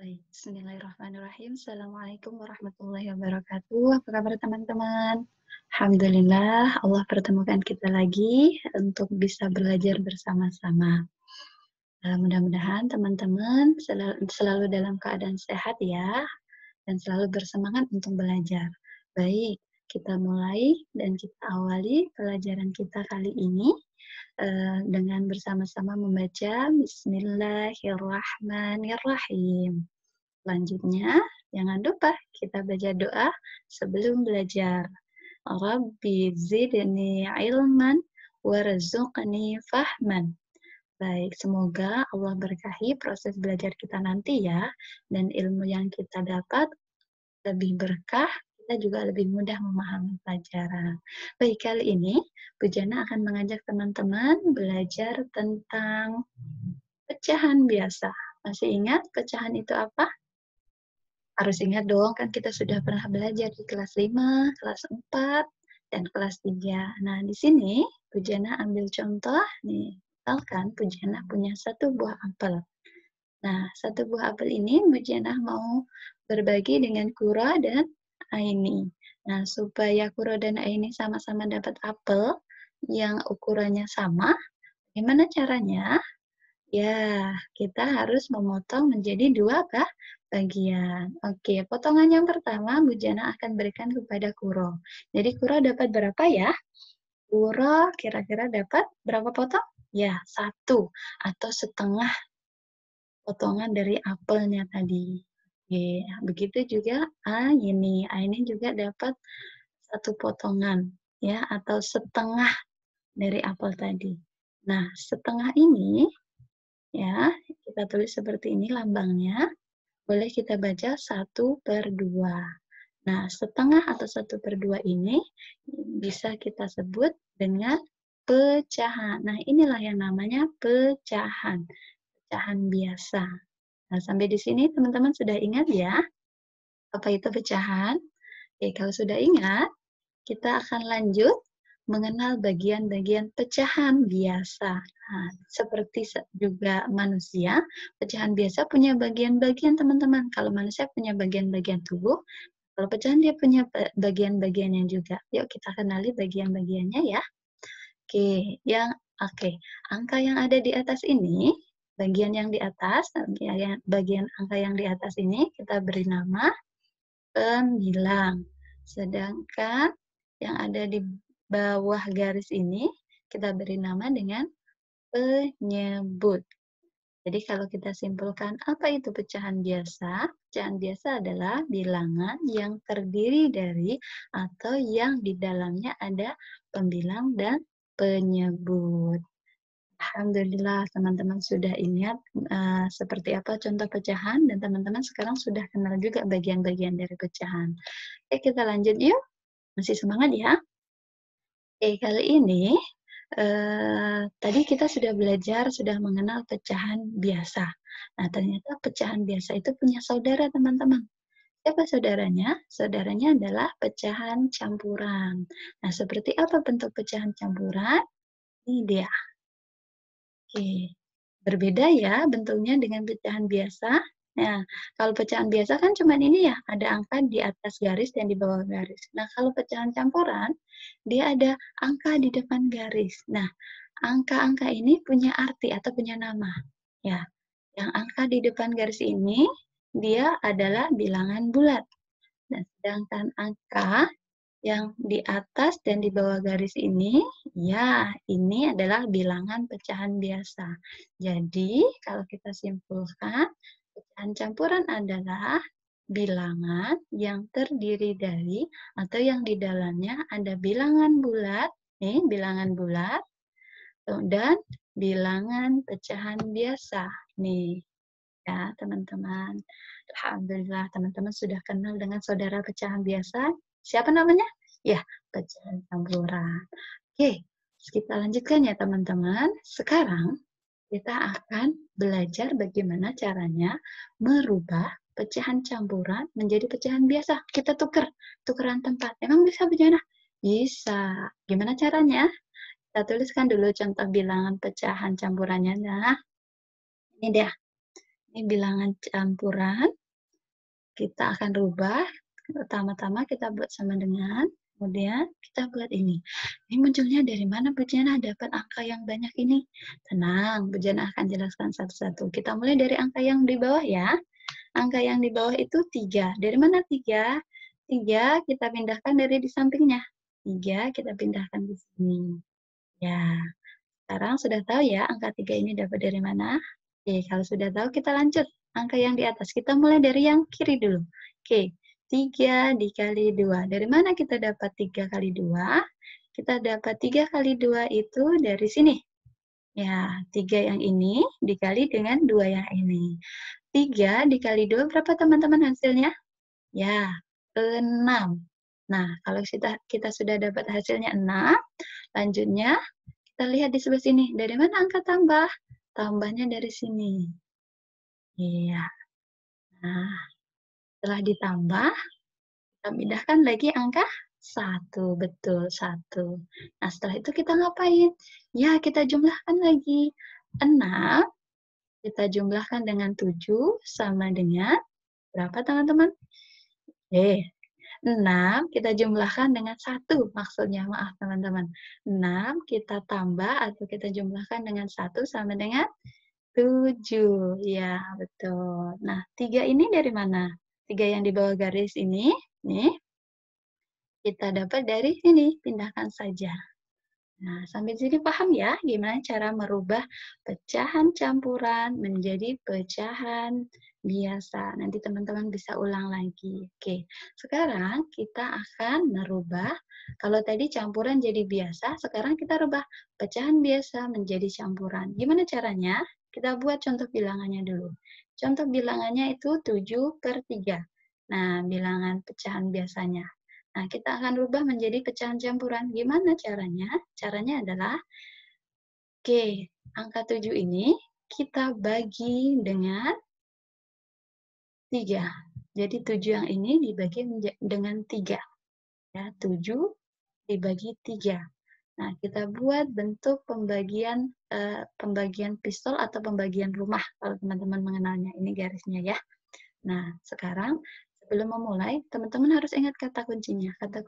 Baik, bismillahirrahmanirrahim. Assalamualaikum warahmatullahi wabarakatuh. Apa kabar teman-teman? Alhamdulillah, Allah pertemukan kita lagi untuk bisa belajar bersama-sama. Mudah-mudahan teman-teman selalu dalam keadaan sehat ya, dan selalu bersemangat untuk belajar. Baik, kita mulai dan kita awali pelajaran kita kali ini dengan bersama-sama membaca Bismillahirrahmanirrahim. Selanjutnya, jangan lupa kita baca doa sebelum belajar. Rabbi zidni ilman warzuqni fahman. Baik, semoga Allah berkahi proses belajar kita nanti ya, dan ilmu yang kita dapat lebih berkah, kita juga lebih mudah memahami pelajaran. Baik, kali ini Pujana akan mengajak teman-teman belajar tentang pecahan biasa. Masih ingat pecahan itu apa? Harus ingat dong, kan kita sudah pernah belajar di kelas 5, kelas 4, dan kelas 3. Nah, di sini Pujana ambil contoh nih. Misalkan Pujana punya satu buah apel. Nah, satu buah apel ini Pujana mau berbagi dengan Kura dan Aini. Nah, supaya Kura dan Aini sama-sama dapat apel yang ukurannya sama, gimana caranya? Ya, kita harus memotong menjadi dua bagian. Oke, potongan yang pertama Bu Jana akan berikan kepada Kuro. Jadi Kuro dapat berapa ya? Kuro kira-kira dapat berapa potong? Ya, satu atau setengah potongan dari apelnya tadi. Oke, begitu juga Aini juga dapat satu potongan ya atau setengah dari apel tadi. Nah, setengah ini ya, kita tulis seperti ini lambangnya. Boleh kita baca 1/2. Nah, setengah atau 1/2 ini bisa kita sebut dengan pecahan. Nah, inilah yang namanya pecahan. Pecahan biasa. Nah, sampai di sini teman-teman sudah ingat ya, apa itu pecahan? Oke, kalau sudah ingat, kita akan lanjut mengenal bagian-bagian pecahan biasa. Nah, seperti juga manusia, pecahan biasa punya bagian-bagian teman-teman. Kalau manusia punya bagian-bagian tubuh, kalau pecahan dia punya bagian-bagiannya juga. Yuk kita kenali bagian-bagiannya ya. Oke, angka yang ada di atas ini, bagian yang di atas, bagian angka yang di atas ini kita beri nama pembilang. Sedangkan yang ada di bawah garis ini kita beri nama dengan penyebut. Jadi kalau kita simpulkan apa itu pecahan biasa? Pecahan biasa adalah bilangan yang terdiri dari atau yang di dalamnya ada pembilang dan penyebut. Alhamdulillah teman-teman sudah ingat seperti apa contoh pecahan dan teman-teman sekarang sudah kenal juga bagian-bagian dari pecahan. Oke, kita lanjut yuk. Masih semangat ya? Oke, kali ini tadi kita sudah belajar, sudah mengenal pecahan biasa. Nah, ternyata pecahan biasa itu punya saudara, teman-teman. Siapa saudaranya? Saudaranya adalah pecahan campuran. Nah, seperti apa bentuk pecahan campuran? Ini dia. Oke, berbeda ya bentuknya dengan pecahan biasa. Nah, kalau pecahan biasa kan cuma ini ya, ada angka di atas garis dan di bawah garis. Nah, kalau pecahan campuran, dia ada angka di depan garis. Nah, angka-angka ini punya arti atau punya nama. Ya, yang angka di depan garis ini, dia adalah bilangan bulat. Nah, sedangkan angka yang di atas dan di bawah garis ini, ya, ini adalah bilangan pecahan biasa. Jadi, kalau kita simpulkan, pecahan campuran adalah bilangan yang terdiri dari atau yang di dalamnya ada bilangan bulat, nih, bilangan bulat, dan bilangan pecahan biasa. Nih, ya, teman-teman. Alhamdulillah, teman-teman sudah kenal dengan saudara pecahan biasa. Siapa namanya? Ya, pecahan campuran. Oke, kita lanjutkan ya teman-teman. Sekarang kita akan belajar bagaimana caranya merubah pecahan campuran menjadi pecahan biasa. Kita tukeran tempat. Emang bisa bagaimana? Bisa. Gimana caranya? Kita tuliskan dulu contoh bilangan pecahan campurannya. Nah, ini dia. Ini bilangan campuran, kita akan rubah. Pertama-tama kita buat sama dengan, kemudian kita buat ini. Ini munculnya dari mana Bu Jana dapat angka yang banyak ini? Tenang, Bu Jana akan jelaskan satu-satu. Kita mulai dari angka yang di bawah ya. Angka yang di bawah itu 3. Dari mana 3? 3 kita pindahkan dari di sampingnya. 3 kita pindahkan di sini. Ya, sekarang sudah tahu ya angka 3 ini dapat dari mana? Oke, kalau sudah tahu kita lanjut. Angka yang di atas. Kita mulai dari yang kiri dulu. Oke, 3 dikali 2. Dari mana kita dapat 3 kali 2? Kita dapat 3 kali 2 itu dari sini. Ya, 3 yang ini dikali dengan 2 yang ini. 3 dikali 2 berapa teman-teman hasilnya? Ya, 6. Nah, kalau kita sudah dapat hasilnya 6, lanjutnya kita lihat di sebelah sini. Dari mana angka tambah? Tambahnya dari sini. Iya. Nah, setelah ditambah, kita pindahkan lagi angka 1. Betul, 1. Nah, setelah itu kita ngapain? Ya, kita jumlahkan lagi. 6 kita jumlahkan dengan 7 sama dengan berapa teman-teman? 6 kita jumlahkan dengan 1 maksudnya, maaf teman-teman. 6 kita tambah atau kita jumlahkan dengan 1 sama dengan 7. Ya, betul. Nah, 3 ini dari mana? 3 yang di bawah garis ini, nih, kita dapat dari sini, pindahkan saja. Nah, sampai sini paham ya gimana cara merubah pecahan campuran menjadi pecahan biasa. Nanti teman-teman bisa ulang lagi. Oke, sekarang kita akan merubah, kalau tadi campuran jadi biasa, sekarang kita rubah pecahan biasa menjadi campuran. Gimana caranya? Kita buat contoh bilangannya dulu. Contoh bilangannya itu 7/3. Nah, bilangan pecahan biasanya. Nah, kita akan rubah menjadi pecahan campuran. Gimana caranya? Caranya adalah, oke, angka 7 ini kita bagi dengan 3. Jadi 7 yang ini dibagi dengan 3. Ya, 7 dibagi 3. Nah, kita buat bentuk pembagian pistol atau pembagian rumah, kalau teman-teman mengenalnya. Ini garisnya ya. Nah, sekarang sebelum memulai, teman-teman harus ingat kata kuncinya. Kata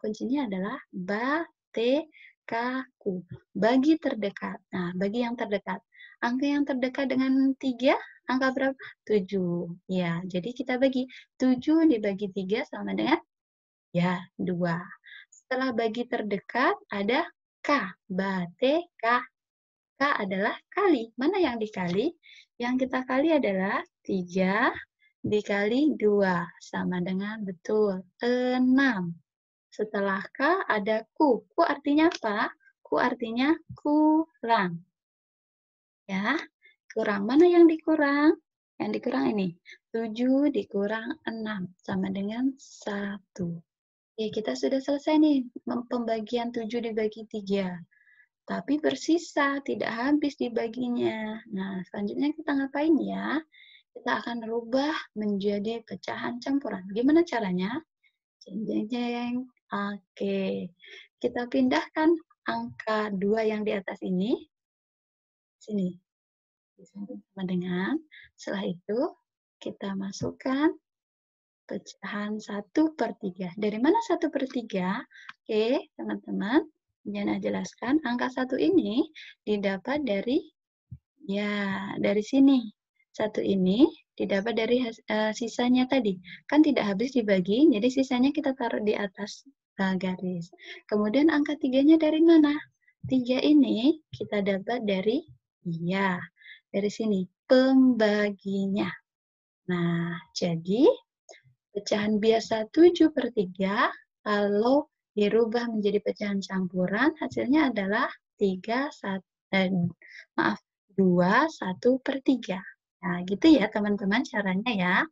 kuncinya adalah BTKU. Bagi terdekat. Nah, bagi yang terdekat. Angka yang terdekat dengan 3, angka berapa? 7. Ya, jadi kita bagi. 7 dibagi 3 sama dengan, ya, 2. Setelah bagi terdekat, ada K. Bate K. K adalah kali. Mana yang dikali? Yang kita kali adalah 3 dikali 2. Sama dengan, betul, 6. Setelah K ada Ku. Ku artinya apa? Ku artinya kurang. Ya, kurang. Mana yang dikurang? Yang dikurang ini. 7 dikurang 6. Sama dengan 1. Oke, kita sudah selesai nih. Pembagian 7 dibagi 3. Tapi bersisa, tidak habis dibaginya. Nah, selanjutnya kita ngapain ya? Kita akan rubah menjadi pecahan campuran. Gimana caranya? Jeng, jeng, jeng. Oke, kita pindahkan angka 2 yang di atas ini, sini, sama dengan, setelah itu kita masukkan pecahan 1/3. Dari mana 1/3? Oke, teman-teman, Jana jelaskan, angka 1 ini didapat dari, ya, dari sini. 1 ini didapat dari sisanya tadi. Kan tidak habis dibagi, jadi sisanya kita taruh di atas garis. Kemudian angka 3-nya dari mana? 3 ini kita dapat dari, ya, dari sini, pembaginya. Nah, jadi pecahan biasa 7/3, kalau dirubah menjadi pecahan campuran, hasilnya adalah 3, maaf, 2, 1/3. Nah, gitu ya teman-teman caranya ya.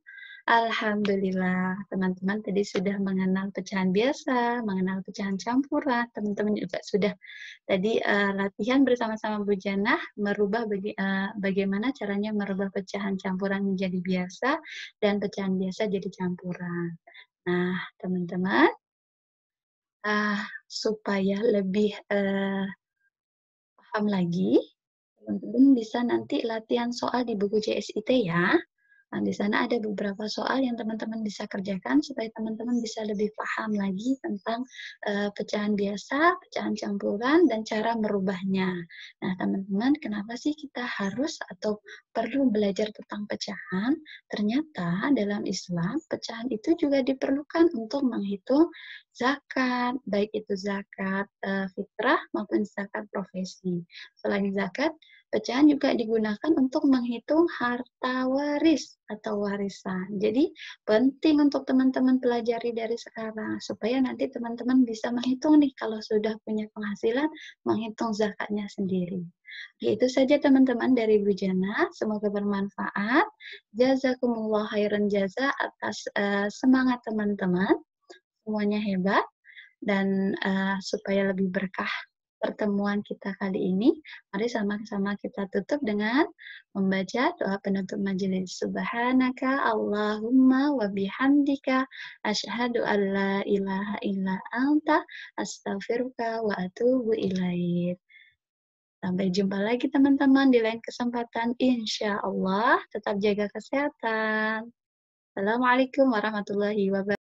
Alhamdulillah, teman-teman tadi sudah mengenal pecahan biasa, mengenal pecahan campuran. Teman-teman juga sudah tadi latihan bersama-sama Bu Janah bagaimana caranya merubah pecahan campuran menjadi biasa dan pecahan biasa jadi campuran. Nah, teman-teman, supaya lebih paham lagi, Teman-teman bisa nanti latihan soal di buku JSIT ya. Nah, di sana ada beberapa soal yang teman-teman bisa kerjakan supaya teman-teman bisa lebih paham lagi tentang pecahan biasa, pecahan campuran, dan cara merubahnya. Nah, teman-teman, kenapa sih kita harus atau perlu belajar tentang pecahan? Ternyata dalam Islam, pecahan itu juga diperlukan untuk menghitung zakat, baik itu zakat fitrah maupun zakat profesi. Selain zakat, pecahan juga digunakan untuk menghitung harta waris atau warisan. Jadi, penting untuk teman-teman pelajari dari sekarang, supaya nanti teman-teman bisa menghitung nih, kalau sudah punya penghasilan, menghitung zakatnya sendiri. Oke, itu saja teman-teman dari Bu Jana, semoga bermanfaat. Jazakumullah khairan jaza atas semangat teman-teman, semuanya hebat, dan supaya lebih berkah pertemuan kita kali ini, mari sama-sama kita tutup dengan membaca doa penutup majelis. Subhanaka Allahumma wa bihamdika asyhadu an la ilaha illa anta astaghfiruka wa atubu ilaik. Sampai jumpa lagi teman-teman di lain kesempatan insya Allah. Tetap jaga kesehatan. Assalamualaikum warahmatullahi wabarakatuh.